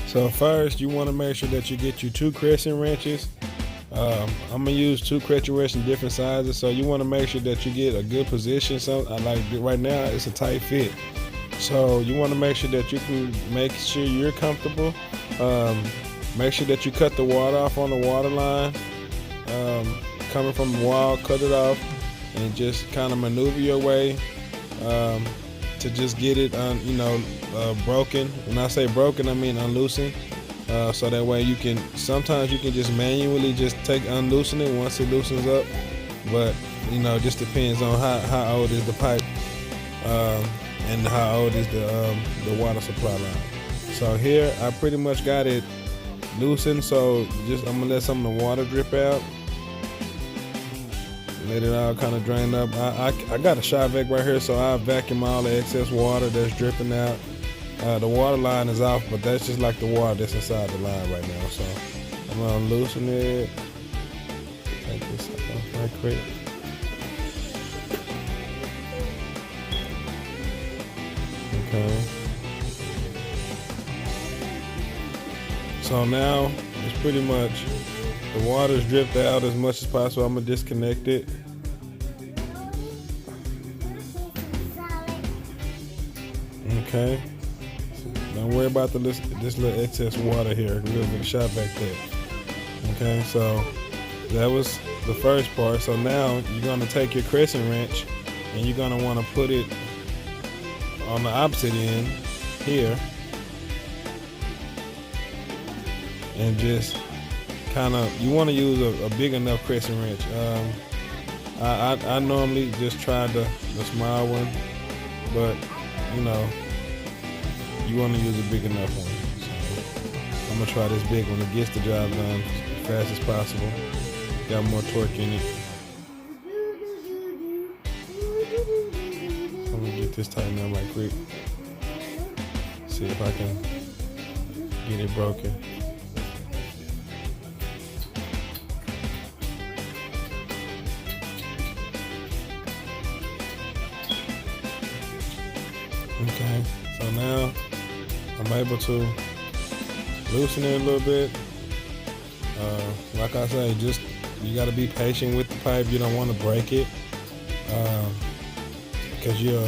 So first, you want to make sure that you get you 2 crescent wrenches. I'm gonna use 2 crescent wrenches in different sizes, so you want to make sure that you get a good position. So I like right now it's a tight fit, so you want to make sure that you can make sure you're comfortable. Um, Make sure that you cut the water off on the water line. Coming from the wall, cut it off, and just kind of maneuver your way um, to just get it broken. When I say broken, I mean unloosened. So that way you can, sometimes you can just manually just unloosen it once it loosens up. But it just depends on how old is the pipe and how old is the water supply line. So here I pretty much got it loosened. So I'm gonna let some of the water drip out. Let it all kind of drain up. I got a shop vac right here, so I vacuum all the excess water that's dripping out. The water line is off, but that's just like the water that's inside the line right now. So I'm gonna loosen it. Take this off right quick. Okay. So now it's pretty much the water's dripped out as much as possible. I'm gonna disconnect it. Okay. Don't worry about this little excess water here. We're gonna get a shot back there. Okay, so that was the first part. So now you're gonna take your crescent wrench and you're gonna want to put it on the opposite end here, and just you want to use a big enough crescent wrench. I normally just try the small one, but you want to use a big enough one. So I'm gonna try this big one. It gets the job done as fast as possible. Got more torque in it. I'm gonna get this tightened up right quick. See if I can get it broken. Okay, so now I'm able to loosen it a little bit. Like I say, just you got to be patient with the pipe. You don't want to break it because you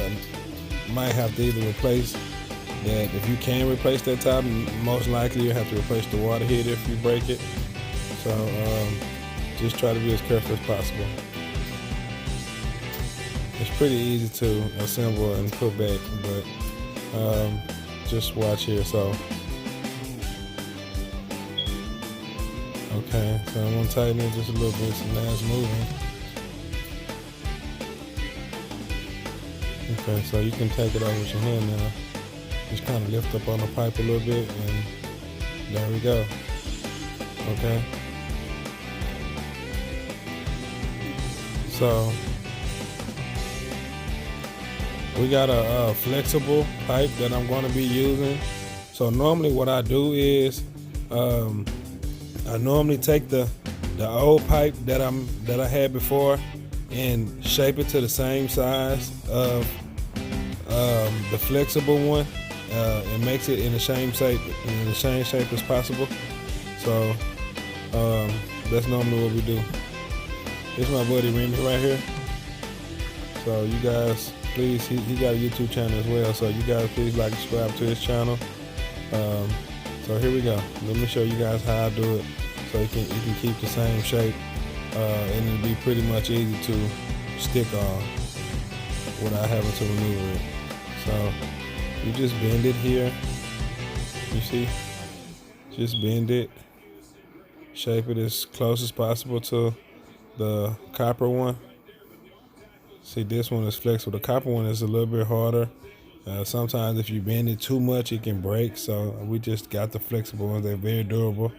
might have to either replace that. If you can replace that top, most likely you have to replace the water heater if you break it. So just try to be as careful as possible. It's pretty easy to assemble and put back, but just watch here. So, okay, so I'm gonna tighten it just a little bit, so now it's moving. Okay, so you can take it off with your hand now. Just kind of lift up on the pipe a little bit, and there we go. Okay. So we got a flexible pipe that I'm going to be using. So normally what I do is I normally take the old pipe that I had before and shape it to the same size of the flexible one, and makes it in the same shape as possible. So that's normally what we do. This is my buddy Remy right here. So you guys, please, he got a YouTube channel as well. So you guys, please like and subscribe to his channel. So here we go. Let me show you guys how I do it, so you can keep the same shape, and it'll be pretty much easy to stick on without having to maneuver it. So you just bend it here. You see? Just bend it. Shape it as close as possible to the copper one. See, this one is flexible. The copper one is a little bit harder. Sometimes if you bend it too much, it can break. So we just got the flexible ones. They're very durable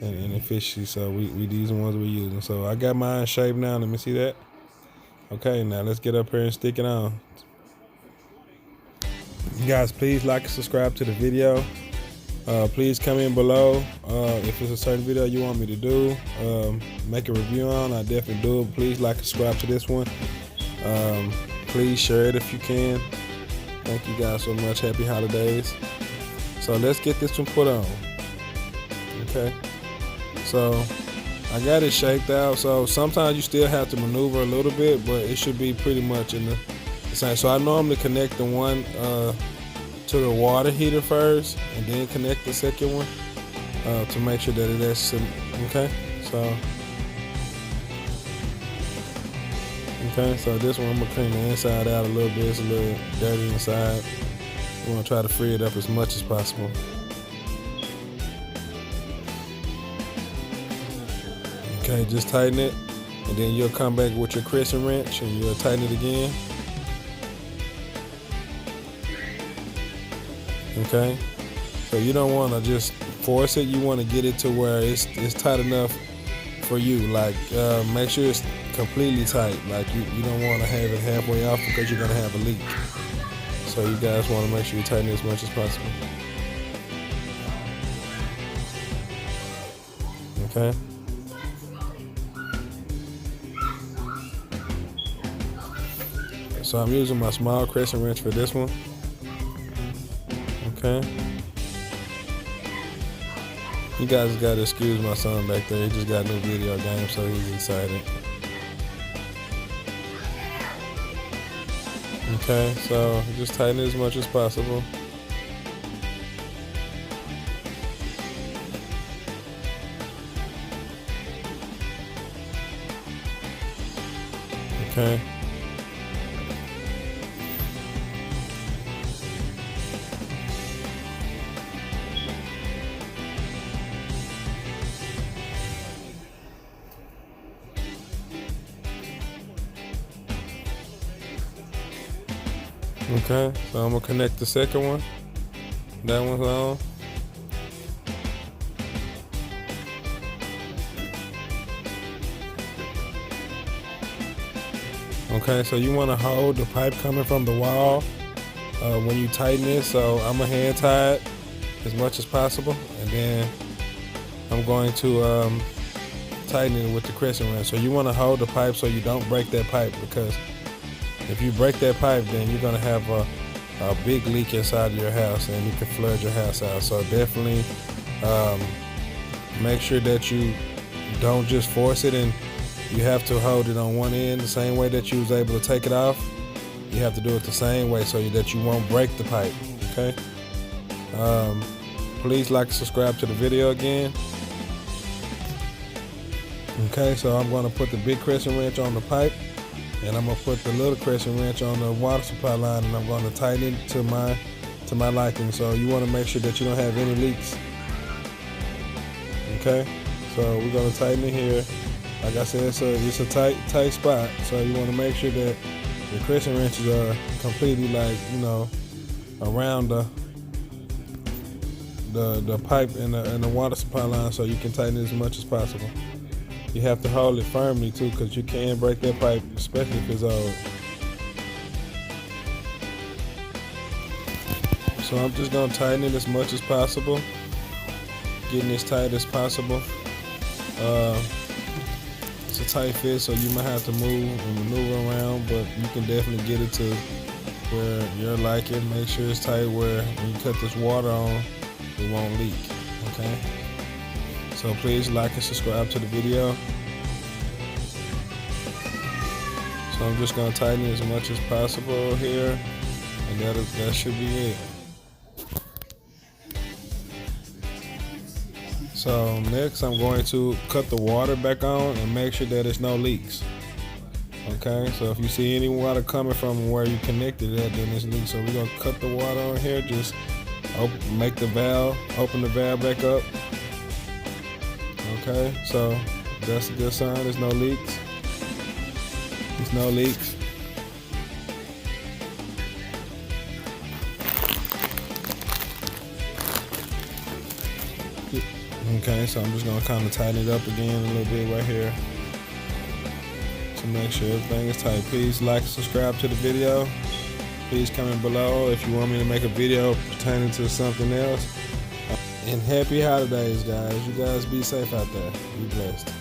and efficient. So these ones we're using. So I got mine shaped now. Let me see that. Okay, now let's get up here and stick it on. You guys, please like and subscribe to the video. Please comment below if it's a certain video you want me to do, make a review on. I definitely do it. Please like and subscribe to this one. Please share it if you can. Thank you guys so much. Happy holidays. So let's get this one put on. Okay. So I got it shaped out. So sometimes you still have to maneuver a little bit, but it should be pretty much in the same. So I normally connect the one to the water heater first, and then connect the second one to make sure that it is okay. So this one I'm gonna clean the inside out a little bit. It's a little dirty inside. We want to try to free it up as much as possible. Okay, just tighten it, and then you'll come back with your crescent wrench and you'll tighten it again. Okay, so you don't want to just force it. You want to get it to where it's tight enough for you. Like make sure it's completely tight. Like you don't want to have it halfway off because you're gonna have a leak. So you guys want to make sure you tighten it as much as possible. Okay. So I'm using my small crescent wrench for this one. Okay. You guys gotta excuse my son back there. He just got a new video game, so he's excited. Okay, so just tighten it as much as possible. Okay. Okay, so I'm gonna connect the second one. That one's on. Okay, so you want to hold the pipe coming from the wall when you tighten it. So I'm gonna hand tie it as much as possible, and then I'm going to tighten it with the crescent wrench. So you want to hold the pipe so you don't break that pipe, because if you break that pipe, then you're gonna have a big leak inside of your house, and you can flood your house out. So definitely make sure that you don't just force it, and you have to hold it on one end the same way that you was able to take it off. You have to do it the same way so that you won't break the pipe. Okay. Please like and subscribe to the video again. Okay, so I'm gonna put the big crescent wrench on the pipe, and I'm gonna put the little crescent wrench on the water supply line, and I'm gonna tighten it to my liking. So you want to make sure that you don't have any leaks. Okay, so we're gonna tighten it here. Like I said, it's a tight spot. So you want to make sure that the crescent wrenches are completely, like, around the pipe and the water supply line, so you can tighten it as much as possible. You have to hold it firmly too, because you can break that pipe, especially if it's old. So I'm just gonna tighten it as much as possible, getting as tight as possible. It's a tight fit, so you might have to move and maneuver around, but you can definitely get it to where you're liking. Make sure it's tight where when you cut this water on, it won't leak. Okay. So please like and subscribe to the video. So I'm just gonna tighten it as much as possible here, and that should be it. So next I'm going to cut the water back on and make sure that there's no leaks. Okay, so if you see any water coming from where you connected it, then it's leaks. So we're gonna cut the water on here, just open the valve back up. Okay, so that's a good sign. There's no leaks. There's no leaks. Okay, so I'm just gonna kind of tighten it up again a little bit right here to make sure everything is tight. Please like and subscribe to the video. Please comment below if you want me to make a video pertaining to something else. And happy holidays, guys. You guys be safe out there. Be blessed.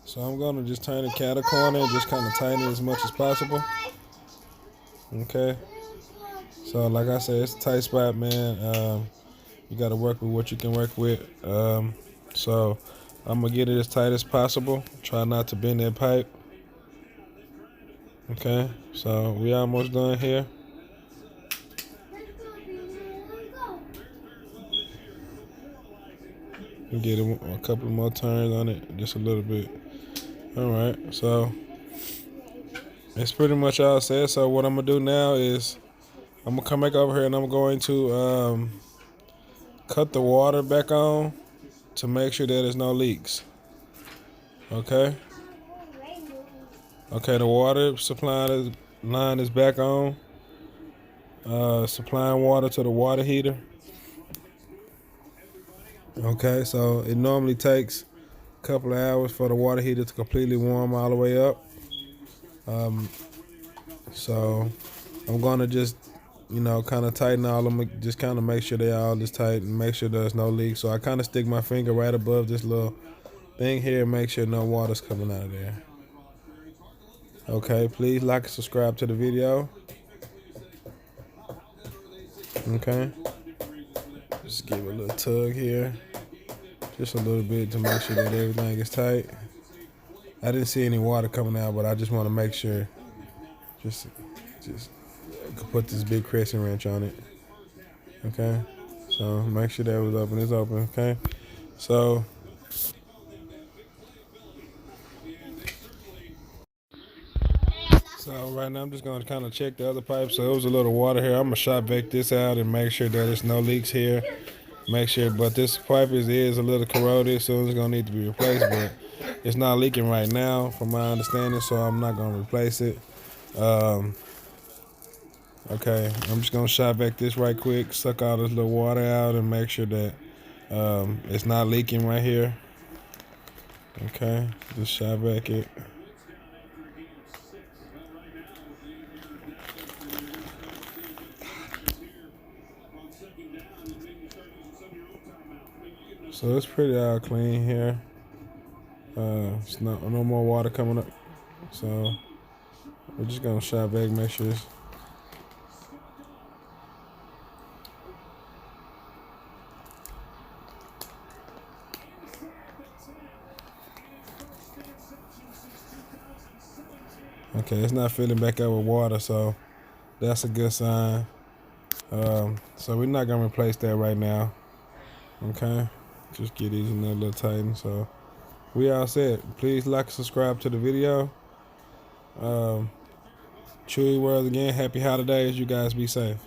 So I'm gonna just turn the cattle corner and just kind of tighten it as much as possible. Okay. So like I said, it's a tight spot, man. You got to work with what you can work with. So I'm gonna get it as tight as possible. Try not to bend that pipe. Okay. So we almost done here. Get a couple more turns on it, just a little bit. All right. So it's pretty much all set. So what I'm gonna do now is I'm gonna come back over here and I'm going to cut the water back on to make sure that there's no leaks. Okay. Okay, the water supply line is back on. Supplying water to the water heater. Okay, so it normally takes a couple of hours for the water heater to completely warm all the way up. So I'm gonna just, kind of tighten all of them, just kind of make sure they all just tight and make sure there's no leak. So I kind of stick my finger right above this little thing here and make sure no water's coming out of there. Okay, please like and subscribe to the video. Okay, just give it a little tug here, just a little bit to make sure that everything is tight. I didn't see any water coming out, but I just want to make sure. Just put this big crescent wrench on it. Okay, so make sure that was open. It's open. Okay, so right now I'm just gonna kind of check the other pipe. So it was a little water here. I'm gonna shop vac this out and make sure that there's no leaks here. Make sure, but this pipe is a little corroded, so it's gonna need to be replaced. But it's not leaking right now, from my understanding, so I'm not gonna replace it. Okay, I'm just gonna shop vac this right quick, suck all this little water out, and make sure that it's not leaking right here. Okay, just shop vac it. So it's pretty all clean here. It's no more water coming up. So we're just gonna shop vac, make sure it's. Okay, it's not filling back up with water, so that's a good sign. So we're not gonna replace that right now. Okay, just get these in there a little tighten. So we all set. Please like and subscribe to the video. Chewy World again. Happy holidays. You guys be safe.